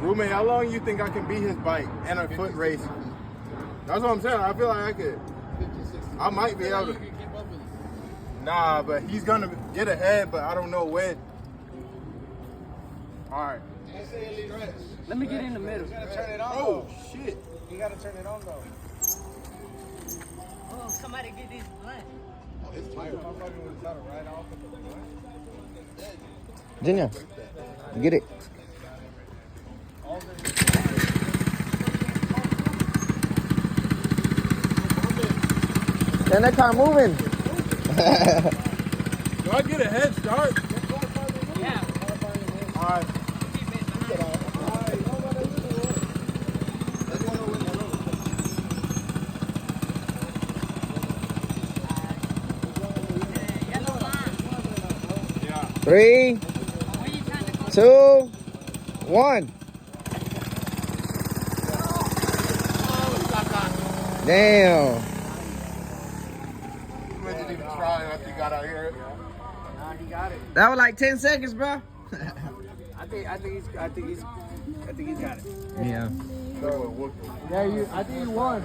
Roommate, how long you think I can beat his bike and a foot race? That's what I'm saying. I feel like I could. 50, 60. I might be able to. You can keep up with us. Nah, but he's gonna get ahead, but I don't know when. All right. I say at least rest. Let me get in the middle. You gotta turn it on. Oh shit. You gotta turn it on though. Oh, somebody get this blunt. Oh, it's tired. I'm fucking with the title right off. Junior, get it. And that car moving. Do I get a head start? Yeah. All right. Keep it behind. Yellow line. Yeah. 3, Where you trying to go? 2, 1. Damn. You didn't even try after you got out here. Nah, he got it. That was like 10 seconds, bro. I think he's got it. Yeah. So, Yeah, I think you won.